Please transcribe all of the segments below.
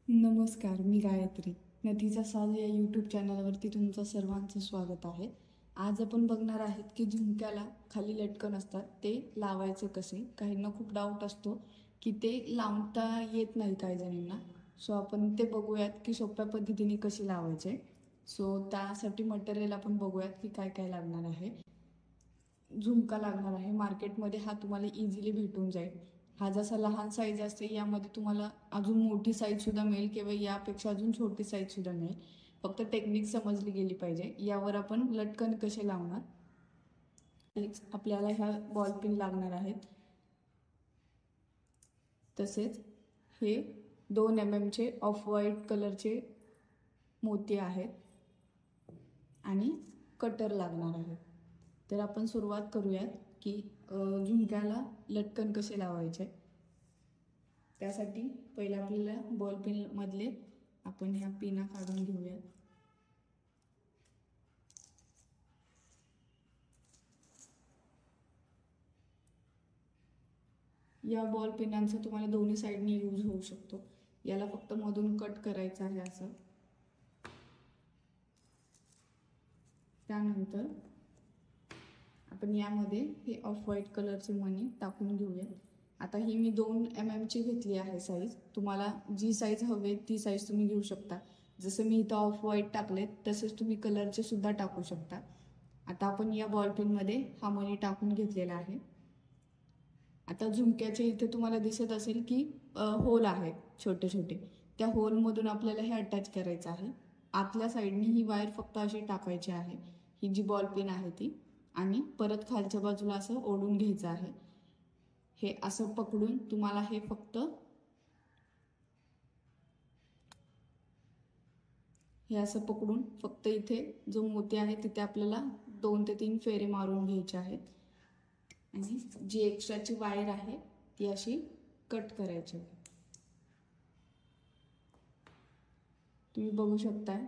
नमस्कार, मी गायत्री. नथीचा साज या यूट्यूब चॅनलवरती तुमचं सर्वांचं स्वागत आहे. आज आपण बघणार आहेत की झुमक्याला खाली लटकन असतात ते लावायचे कसे. काहींना खूप डाऊट असतो की ते लावता येत नाही काही जणींना. सो आपण ते बघूयात की सोप्या पद्धतीने कसे लावायचे. सो त्यासाठी मटेरियल आपण बघूयात की काय काय लागणार आहे. झुमका लागणार आहे. मार्केटमध्ये हा तुम्हाला इझिली भेटून जाईल. हा जसा लहान साईज असते यामध्ये तुम्हाला अजून मोठी साईजसुद्धा मिळेल किंवा यापेक्षा अजून छोटी साईजसुद्धा मिळेल. फक्त टेक्निक समजली गेली पाहिजे. यावर आपण लटकन कसे लावणार. आपल्याला ह्या बॉल पिन लागणार आहेत. तसेच हे 2 mm ऑफ व्हाईट कलरचे मोती आहेत आणि कटर लागणार आहे. तर आपण सुरुवात करूयात की झुमक्याला लटकन कसे लावायचे. त्यासाठी पहिला आपल्याला बॉल पिन मधले आपण ह्या पिना काढून घेऊयात. या बॉल पिनांचा तुम्हाला दोन्ही साईडनी यूज होऊ शकतो. याला फक्त मधून कट करायचं आहे असं. त्यानंतर आपण यामध्ये हे ऑफ व्हाईट कलरचे मणी टाकून घेऊया. आता ही मी 2 mm घेतली आहे साईज. तुम्हाला जी साईज हवे ती साईज तुम्ही घेऊ शकता. जसं मी इथं ऑफ व्हाईट टाकलेत तसेच तुम्ही कलरचे सुद्धा टाकू शकता. आता आपण या बॉल पिनमध्ये हा मणी टाकून घेतलेला आहे. आता झुमक्याचे इथे तुम्हाला दिसत असेल की होल आहेत छोटे छोटे. त्या होलमधून आपल्याला हे अटॅच करायचं आहे. आतल्या साईडनी ही वायर फक्त अशी टाकायची आहे. ही जी बॉल पिन आहे ती, आणि परत खालच्या बाजूला असं ओढून घ्यायचं आहे. हे असं पकडून तुम्हाला हे फक्त इथे जो मोती आहे तिथे आपल्याला 2 ते 3 फेरे मारून घ्यायचे आहेत. आणि जी एक्स्ट्राची वायर आहे ती अशी कट करायची. तुम्ही बघू शकताय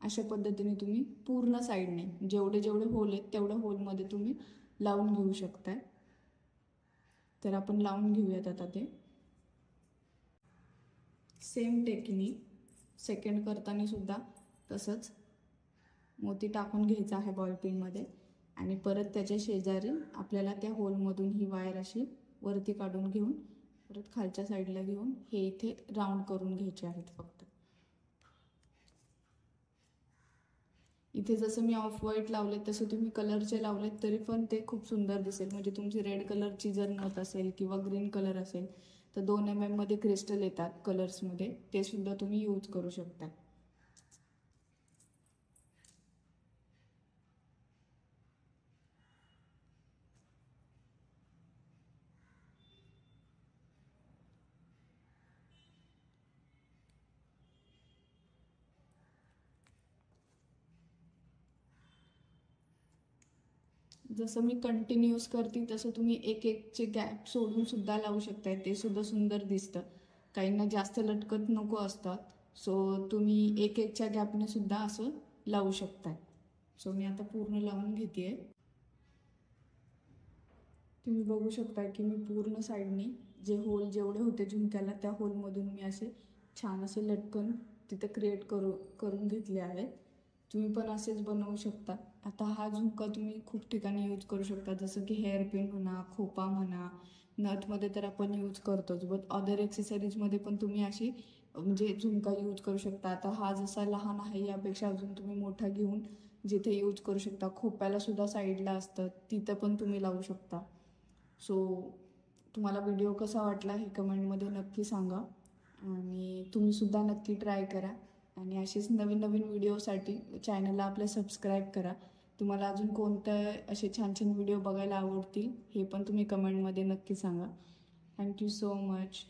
अशा पद्धतीने तुम्ही पूर्ण साईडने जेवढे जेवढे होल आहेत तेवढ्या होलमध्ये तुम्ही लावून घेऊ शकताय. तर आपण लावून घेऊयात आता ते. सेम टेक्निक सेकंड करताना सुद्धा तसंच मोती टाकून घ्यायचा आहे बॉल पिनमध्ये आणि परत त्याच्या शेजारी आपल्याला त्या होलमधून ही वायर अशी वरती काढून घेऊन परत खालच्या साईडला घेऊन हे इथे राऊंड करून घ्यायचे आहेत. फक्त इथे जसं मी ऑफ व्हाईट लावले तसे तुम्ही कलरचे लावलेत तरी पण ते खूप सुंदर दिसेल. म्हणजे तुमची रेड कलरची जर नथ असेल किंवा ग्रीन कलर असेल तर 2 mm मध्ये क्रिस्टल येतात कलर्समध्ये, ते सुद्धा तुम्ही यूज करू शकता. जसं मी कंटिन्यूअस करते तसं तुम्ही एक एकचे गॅप सोडून सुद्धा लावू शकताय. ते सुद्धा सुंदर दिसतं. काहींना जास्त लटकत नको असतात, सो तुम्ही एक एकच्या गॅपने सुद्धा असं लावू शकताय. सो मी आता पूर्ण लावून घेते. तुम्ही बघू शकता की मी पूर्ण साईडने जे होल जेवढे होते झुमक्याला त्या होलमधून मी असे छान असे लटकन तिथे क्रिएट करून घेतले आहेत. तुम्ही पण असेच बनवू शकता. आता हा झुमका तुम्ही खूप ठिकाणी यूज करू शकता, जसं की हेअर पिन म्हणा, खोपा म्हणा, नथमध्ये तर आपण यूज करतोच, बट अदर एक्सेसरीजमध्ये पण तुम्ही अशी म्हणजे झुमका यूज करू शकता. आता हा जसा लहान आहे यापेक्षा अजून तुम्ही मोठा घेऊन जिथे यूज करू शकता. खोप्याला सुद्धा साईडला असतं तिथं पण तुम्ही लावू शकता. सो तुम्हाला व्हिडिओ कसा वाटला हे कमेंटमध्ये नक्की सांगा आणि तुम्हीसुद्धा नक्की ट्राय करा. आणि असेच नवीन नवीन व्हिडिओसाठी चॅनलला आपल्या सबस्क्राईब करा. तुम्हाला अजून कोणतं असे छान छान व्हिडिओ बघायला आवडतील हे पण तुम्ही कमेंटमध्ये नक्की सांगा. Thank you so much.